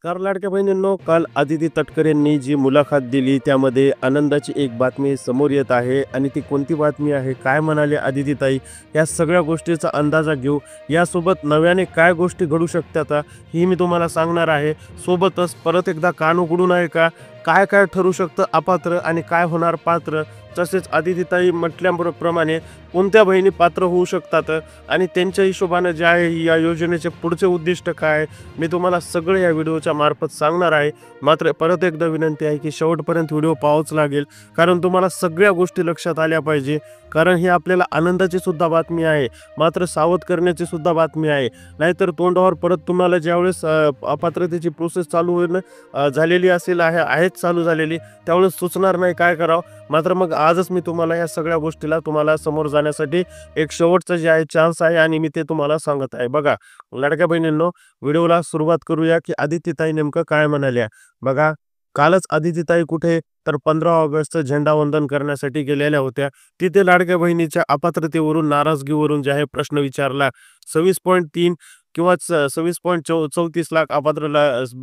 नमस्कार लाडक्या बहिणींनो, काल आदिती तटकरे यांनी जी मुलाखत दिली त्यामध्ये आनंदाची एक बातमी समोर येत आहे आणि ती कोणती बातमी आहे, काय म्हणाले आदितीताई, या सगळ्या गोष्टीचा अंदाजा घेऊ. यासोबत नव्याने काय गोष्टी घडू शकतात ही मी तुम्हाला सांगणार आहे. सोबतच परत एकदा कान उघडून आहे का, काय काय ठरू शकतं अपात्र आणि काय होणार पात्र. तसेच आदितीताई म्हटल्याप्रमाणे कोणत्या बहिणी पात्र होऊ शकतात आणि त्यांच्या हिशोबानं जे आहे या योजनेचे पुढचे उद्दिष्ट काय, मी तुम्हाला सगळं या व्हिडिओच्या मार्फत सांगणार आहे. मात्र परत एकदा विनंती आहे की शेवटपर्यंत व्हिडिओ पाहावाच लागेल, कारण तुम्हाला सगळ्या गोष्टी लक्षात आल्या पाहिजे. कारण ही आपल्याला आनंदाची सुद्धा बातमी आहे, मात्र सावध करण्याची सुद्धा बातमी आहे. नाहीतर तोंडावर परत तुम्हाला ज्यावेळेस अपात्रतेची प्रोसेस चालू होईल झालेली असेल, आहेच चालू झालेली, त्यावेळेस सुचणार नाही काय करावं. मात्र मग आजच मी तुम्हाला या सगळ्या गोष्टीला तुम्हाला समोर जाण्यासाठी एक शेवटचं जे आहे चान्स आहे आणि मी ते तुम्हाला सांगत आहे. बघा लाडक्या बहिणींनो, व्हिडिओला सुरुवात करूया की आदितीताई नेमकं काय म्हणाल्या. बघा, कालच आदितीताई कुठे तर 15 ऑगस्टचं झेंडावंदन करण्यासाठी गेलेल्या होत्या. तिथे लाडक्या बहिणीच्या अपात्रतेवरून, नाराजगीवरून जे आहे प्रश्न विचारला. 26.3 किंवा 26.34 लाख अपात्र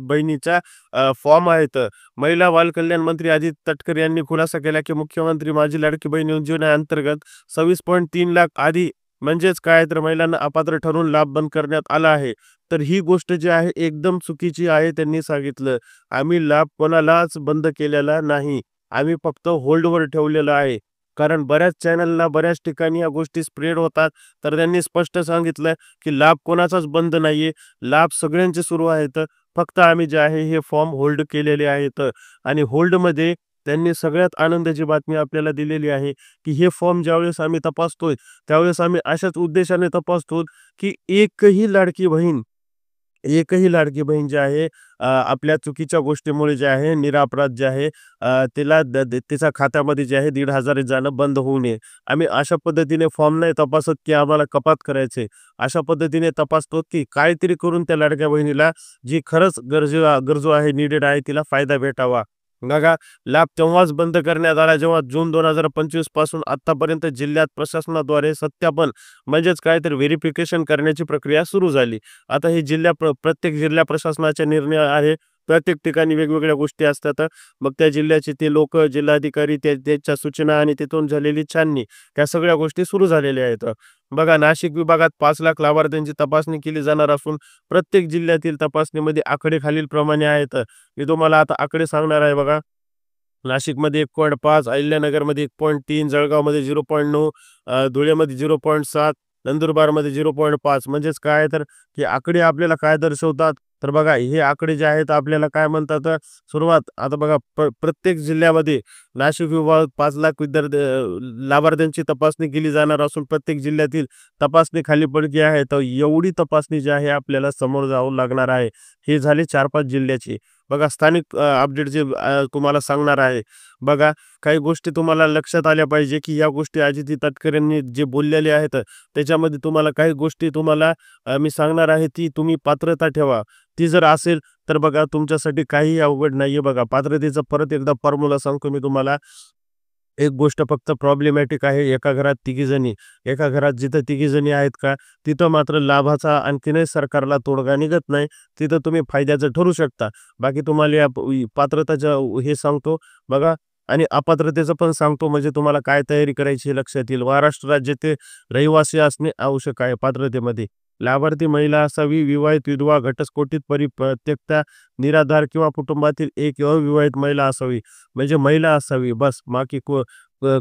बहिणीच्या फॉर्म आहेत. महिला बाल कल्याण मंत्री आदिती तटकरे यांनी खुलासा केला की मुख्यमंत्री माझी लाडकी बहीण योजनेअंतर्गत 26.3 लाख आधी म्हणजेच काय तर महिलांना अपात्र ठरवून लाभ बंद करण्यात आला आहे. तर ही गोष्ट जी आहे एकदम चुकीची आहे. त्यांनी सांगितलं, आम्ही लाभ कोणालाच बंद केलेला नाही, आम्ही फक्त होल्डवर ठेवलेलं आहे. कारण बऱ्याच चॅनलला बऱ्याच ठिकाणी या गोष्टी स्प्रेड होतात. तर त्यांनी स्पष्ट सांगितलं की लाभ कोणाचाच बंद नाहीये, लाभ सगळ्यांचे सुरू आहेत. फक्त आम्ही जे आहे हे फॉर्म होल्ड केलेले आहेत. आणि होल्डमध्ये त्यांनी सगळ्यात आनंदाची बातमी आपल्याला दिलेली आहे की हे फॉर्म ज्यावेळेस आम्ही तपासतोय त्यावेळेस आम्ही अशाच उद्देशाने तपासतो की एकही लाडकी बहीण जी आहे आपल्या चुकीच्या गोष्टीमुळे जे आहे निरपराध जे आहे तिला तिच्या खात्यामध्ये जे आहे 1,500 जाणं बंद होऊ नये. आम्ही अशा पद्धतीने फॉर्म नाही तपासत की आम्हाला कपात करायचे, अशा पद्धतीने तपासतो की काहीतरी करून त्या लाडक्या बहिणीला जी खरंच गरजू आहे, नीडेड आहे, तिला फायदा भेटावा. बघा, लाभ तेव्हाच बंद करण्यात आला जेव्हा जून 2025 पासून आतापर्यंत जिल्ह्यात प्रशासनाद्वारे सत्यापन म्हणजेच काय तर व्हेरिफिकेशन करण्याची प्रक्रिया सुरू झाली. आता हे प्रत्येक जिल्हा प्रशासनाचे निर्णय आहे. प्रत्येक ठिकाणी वेगवेगळ्या गोष्टी असतात. मग त्या जिल्ह्याचे ते लोक जिल्हाधिकारी त्यांच्या सूचना आणि तिथून झालेली छाननी, त्या सगळ्या गोष्टी सुरू झालेल्या आहेत. बघा, नाशिक विभागात 5 लाख लाभार्थ्यांची तपासणी केली जाणार असून प्रत्येक जिल्ह्यातील तपासणीमध्ये आकडे खालील प्रमाणे आहेत. मी तुम्हाला आता आकडे सांगणार आहे. बघा, नाशिकमध्ये 1.5, अहिल्यानगरमध्ये 1.3, जळगावमध्ये 0.9, धुळ्यामध्ये 0.7, नंदुरबारमध्ये 0.5. म्हणजेच काय तर हे आकडे आपल्याला काय दर्शवतात. तर बघा, हे आकडे जे आहेत आपल्याला काय म्हणतात. सुरुवात आता बघा, प्रत्येक जिल्ह्यामध्ये नाशिक विभागात 5 लाख लाभार्थ्यांची तपासणी केली जाणार असून प्रत्येक जिल्ह्यातील तपासणी खाली पडकी आहे. तर एवढी तपासणी जी आहे आपल्याला समोर जावं लागणार आहे. हे झाले 4-5 जिल्ह्याची. बघा, स्थानिक अपडेट जे तुम्हाला सांगणार आहे. बघा, काही गोष्टी तुम्हाला लक्षात आल्या पाहिजे की या गोष्टी आदिती तटकरेंनी जे बोललेले आहेत त्याच्यामध्ये तुम्हाला काही गोष्टी तुम्हाला मी सांगणार आहे, ती तुम्ही पात्रता ठेवा. ती जर असेल तर बघा तुमच्यासाठी काही अवघड नाहीये. बघा, पात्रतेचा परत एकदा फॉर्म्युला सांगतो मी तुम्हाला. एक गोष्ट फक्त प्रॉब्लेमॅटिक आहे, एका घरात तिघीजणी, एका घरात जिथं तिघीजणी आहेत का तिथं मात्र लाभाचा आणखीनही सरकारला तोडगा निघत नाही, तिथं तुम्ही फायद्याचं ठरू शकता. बाकी तुम्हाला या पात्रताचं हे सांगतो बघा, आणि अपात्रतेचं पण सांगतो, म्हणजे तुम्हाला काय तयारी करायची हे लक्षात येईल. महाराष्ट्र राज्याचे रहिवासी असणे आवश्यक आहे. पात्रतेमध्ये लाभार्थी महिला असावी, विवाहित, विधवा, घटस्फोटित, परित्यक्ता, निराधार किंवा कुटुंबातील एक अविवाहित महिला असावी. म्हणजे महिला असावी बस, बाकी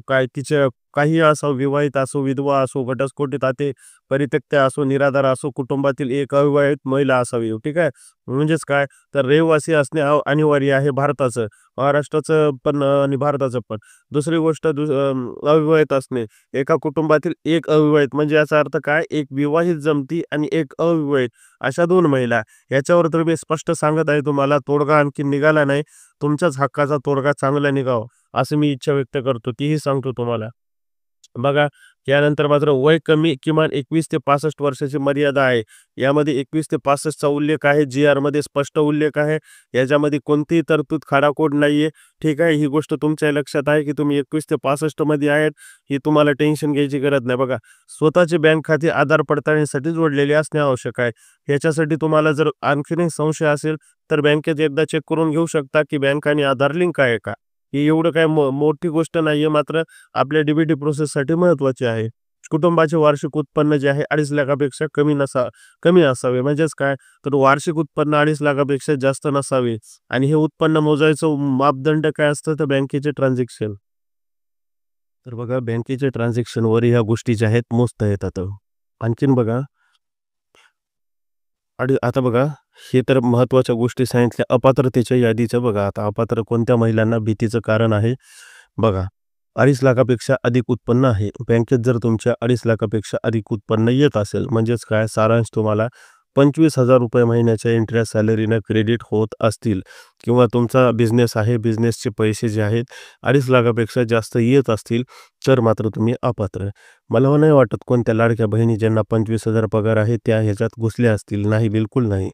काय तिच्या काही असो, विवाहित असो, विधवा असो, घटस्फोटित ते परित्यक्ता असो, निराधार असो, कुटुंबातील एक अविवाहित महिला असावी. ठीक आहे. म्हणजेच काय तर रहिवासी असणे अनिवार्य आहे भारताचं, महाराष्ट्राचं पण आणि भारताचं पण. दुसरी गोष्ट अविवाहित असणे, एका कुटुंबातील एक अविवाहित, म्हणजे याचा अर्थ काय, एक विवाहित जमती आणि एक अविवाहित, अशा 2 महिला. याच्यावर तर मी स्पष्ट सांगत आहे तुम्हाला, तोडगा आणखी निघाला नाही, तुमच्याच हक्काचा तोडगा चांगला निघावा असं मी इच्छा व्यक्त करतो, तीही सांगतो तुम्हाला. बघा, यानंतर मात्र वय कमी किमान 21 ते 65 वर्षाची मर्यादा आहे. यामध्ये 21 ते 65 चा उल्लेख आहे. जी-आरमध्ये स्पष्ट उल्लेख आहे. याच्यामध्ये कोणतीही तरतूद खाडाखोड नाहीये. ठीक आहे. ही गोष्ट तुमच्या लक्षात आहे, की तुम्ही 21 ते 65 मध्ये आहेत. ही तुम्हाला टेन्शन घ्यायची गरज नाही. बघा, स्वतःचे बँक खाते आधार पडताळणीसाठी जोडलेले असणे आवश्यक आहे. ह्याच्यासाठी तुम्हाला जर आणखीनही संशय असेल, तर बँकेत एकदा चेक करून घेऊ शकता, की बँक आणि आधार लिंक आहे का? ही एवढं काही मोठी गोष्ट नाहीये, मात्र आपल्या डी प्रोसेससाठी महत्त्वाची आहे. कुटुंबाचे वार्षिक उत्पन्न जे आहे 2.5 लाखापेक्षा कमी असावे. म्हणजेच काय, तर वार्षिक उत्पन्न 2.5 लाखापेक्षा जास्त नसावे आणि हे उत्पन्न मोजायचं मापदंड काय असतं, तर बँकेचे ट्रान्झॅक्शन. तर बघा, बँकेच्या ट्रान्झॅक्शनवर ह्या गोष्टी ज्या आहेत मोजता येतात. आणखीन बघा, आणि आता बघा, हे तर महत्त्वाच्या गोष्टी सांगितल्या. अपात्रतेच्या यादीचं बघा, आता अपात्र कोणत्या महिलांना भीतीचं कारण आहे बघा. 2.5 लाखापेक्षा अधिक उत्पन्न आहे. बँकेत जर तुमच्या 2.5 लाखापेक्षा अधिक उत्पन्न येत असेल, म्हणजेच काय, सारांश तुम्हाला ₹25,000 महिन्याच्या इंटरेस्ट सॅलरीनं क्रेडिट होत असतील किंवा तुमचा बिझनेस आहे, बिझनेसचे पैसे जे आहेत 2.5 लाखापेक्षा जास्त येत असतील, तर मात्र तुम्ही अपात्र. मला नाही वाटत कोणत्या लाडक्या बहिणी ज्यांना 25,000 पगार आहे त्या ह्याच्यात घुसल्या असतील. नाही, बिलकुल नाही.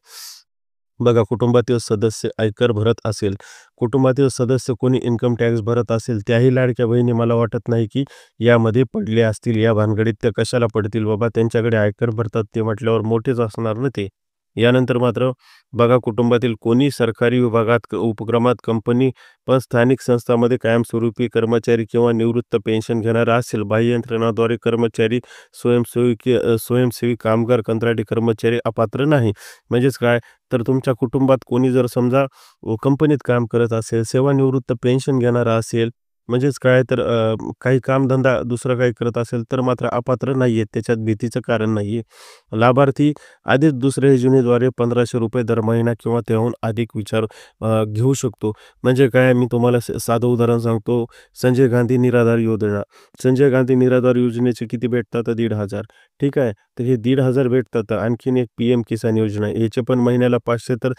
बघा, कुटुंबातील सदस्य आयकर भरत असेल, कुटुंबातील सदस्य कोणी इन्कम टॅक्स भरत असेल, त्याही लाडक्या बहिणी मला वाटत नाही की यामध्ये पडल्या असतील. या भानगडीत त्या कशाला पडतील बाबा, त्यांच्याकडे आयकर भरतात ते म्हटल्यावर मोठेच असणार ना ते. यानंतर मात्र बघा, कुटुंबातील कोणी सरकारी विभागात, उपक्रमात, कंपनी पण स्थानिक संस्थांमध्ये कायमस्वरूपी कर्मचारी किंवा निवृत्त पेन्शन घेणारा असेल, बाह्य यंत्रणाद्वारे कर्मचारी, स्वयंसेवी कामगार, कंत्राटी कर्मचारी अपात्र नाही. म्हणजेच काय, तर तुमच्या कुटुंबात कोणी जर समजा कंपनीत काम करत असेल, सेवानिवृत्त पेन्शन घेणारा असेल, म्हणजेच काय, तर काही कामधंदा दुसरं काही करत असेल, तर मात्र अपात्र नाही आहेत. त्याच्यात भीतीचं कारण नाही आहे. लाभार्थी आधीच दुसऱ्या योजनेद्वारे ₹1,500 दर महिना किंवा त्याहून अधिक घेऊ शकतो. म्हणजे काय, मी तुम्हाला साधं उदाहरण सांगतो. संजय गांधी निराधार योजना. संजय गांधी निराधार योजनेचे किती भेटतात? 1,500. ठीक आहे. तर हे 1,500 भेटतात. आणखीन एक पी-एम किसान योजना आहे. याचे पण महिन्याला 500, तर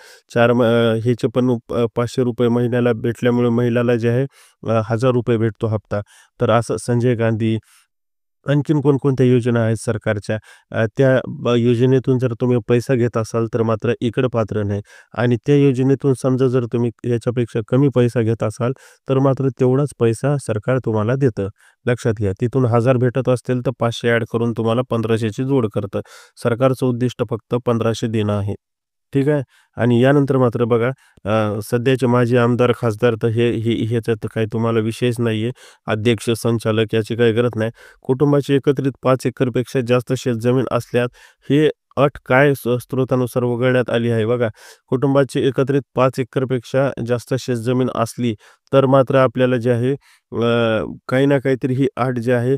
ह्याचे पण ₹500 महिन्याला भेटल्यामुळे महिलाला जे आहे ₹1,000 भेटतो हप्ता. तर असं संजय गांधी, आणखीन कोणकोणत्या योजना आहेत सरकारच्या, त्या योजनेतून जर तुम्ही पैसा घेत असाल, तर मात्र इकडं पात्र नाही. आणि त्या योजनेतून समजा जर तुम्ही याच्यापेक्षा कमी पैसा घेत असाल, तर मात्र तेवढाच पैसा सरकार तुम्हाला देतं. लक्षात घ्या. तिथून 1,000 भेटत असतील, तर 500 ॲड करून तुम्हाला 1,500ची जोड करतं. सरकारचं उद्दिष्ट फक्त 1,500 देणं आहे. ठीक आहे. आणि यानंतर मात्र बघा, सध्याचे माजी आमदार, खासदार, तर ह्याच्यात काही तुम्हाला विषयच नाही आहे. अध्यक्ष, संचालक याची काही गरज नाही. कुटुंबाची एकत्रित 5 एकरपेक्षा जास्त शेतजमीन असल्यास ही अट काय स्रोतानुसार वगळण्यात आली आहे बघा. कुटुंबाची एकत्रित 5 एकरपेक्षा जास्त शेतजमीन असली, तर मात्र आपल्याला जे आहे काही ना काहीतरी ही अट जी आहे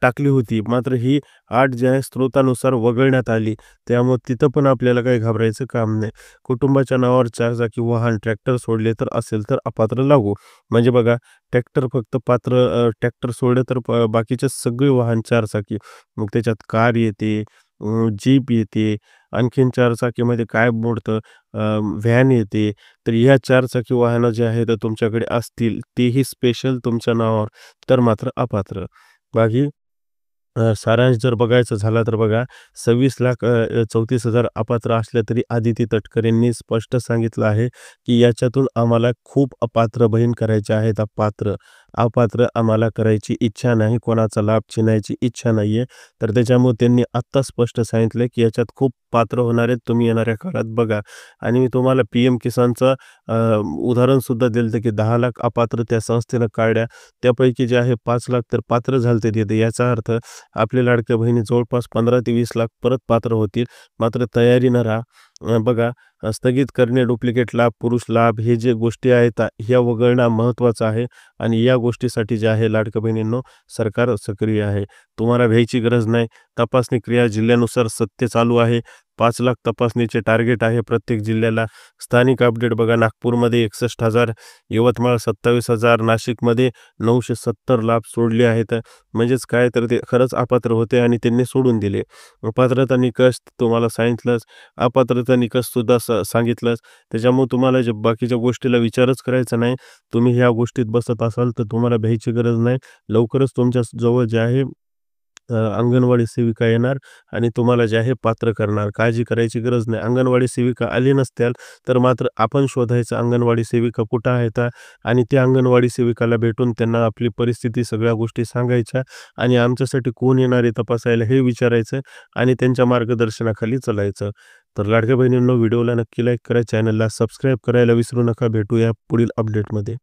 टाकली होती. मात्र ही अट जी आहे स्रोतानुसार वगळण्यात आली. त्यामुळे तिथं पण आपल्याला काही घाबरायचं काम नाही. कुटुंबाच्या नावावर 4चाकी वाहन, ट्रॅक्टर सोडले तर असेल तर अपात्र लागू. म्हणजे बघा, ट्रॅक्टर फक्त ट्रॅक्टर सोडले तर बाकीचे सगळे वाहन 4चाकी, मग त्याच्यात कार येते, जीप येते, आणखीन 4चाकीमध्ये काय मोडतं, व्हॅन येते. तर ह्या 4चाकी वाहनं जे आहेत तुमच्याकडे असतील, तेही स्पेशल तुमच्या नावावर, तर मात्र अपात्र. बाकी सारांश जर बघायचं झाला तर बघा, 26,34,000 अपात्र असल्या तरी आदिती तटकरेंनी स्पष्ट सांगितलं आहे, की याच्यातून आम्हाला खूप अपात्र बहीण करायच्या आहेत. अपात्र आम्हाला करायची इच्छा नाही, कोणाचा लाभ छिनायची इच्छा नाही आहे. तर त्याच्यामुळे त्यांनी आत्ता स्पष्ट सांगितलं, की याच्यात खूप पात्र होणार आहेत, तुम्ही येणाऱ्या काळात बघा. आणि मी तुम्हाला पी-एम किसानचं उदाहरणसुद्धा दिलं होतं, की 10 लाख अपात्र त्या संस्थेनं काढल्या. त्यापैकी जे आहे 5 लाख तर पात्र झाले ते. याचा अर्थ आपल्या लाडक्या बहिणी जवळपास 15 ते 20 लाख परत पात्र होतील. मात्र तयारीनं राहा. बघा, स्थगित करणे, डुप्लिकेट लाभ, पुरुष लाभ, हे जे गोष्टी आहेत ह्या वगळणं महत्त्वाचं आहे. आणि या गोष्टीसाठी जे आहे लाडक्या बहिणींनो, सरकार सक्रिय आहे. तुम्हाला भ्यायची गरज नाही. तपासणी क्रिया जिल्ह्यानुसार सत्य चालू आहे. 5 लाख तपासणीचे टार्गेट आहे प्रत्येक जिल्ह्याला. स्थानिक अपडेट बघा, नागपूरमध्ये 61,000, यवतमाळ 27,000, नाशिकमध्ये 970 लाभ सोडले आहेत. म्हणजेच काय, तर ते खरंच अपात्र होते आणि त्यांनी सोडून दिले. पात्रता निकष तुम्हाला सांगितलंच, अपात्रता निकषसुद्धा सांगितलंच. त्याच्यामुळे तुम्हाला जे बाकीच्या गोष्टीला विचारच करायचा नाही. तुम्ही ह्या गोष्टीत बसत असाल तर तुम्हाला भ्यायची गरज नाही. लवकरच तुमच्या जवळ जे आहे अंगणवाडी सेविका येणार आणि तुम्हाला जे आहे पात्र करणार. काळजी करायची गरज नाही. अंगणवाडी सेविका आली नसत्याल तर मात्र आपण शोधायचं अंगणवाडी सेविका कुठं आहेत आणि त्या अंगणवाडी सेविकाला भेटून त्यांना आपली परिस्थिती सगळ्या गोष्टी सांगायच्या आणि आमच्यासाठी कोण येणार आहे तपासायला हे विचारायचं आणि त्यांच्या मार्गदर्शनाखाली चालायचं. तर लाडक्या बहिणींनो, व्हिडिओला नक्की लाईक करा, चॅनलला सबस्क्राईब करायला विसरू नका. भेटूया पुढील अपडेटमध्ये.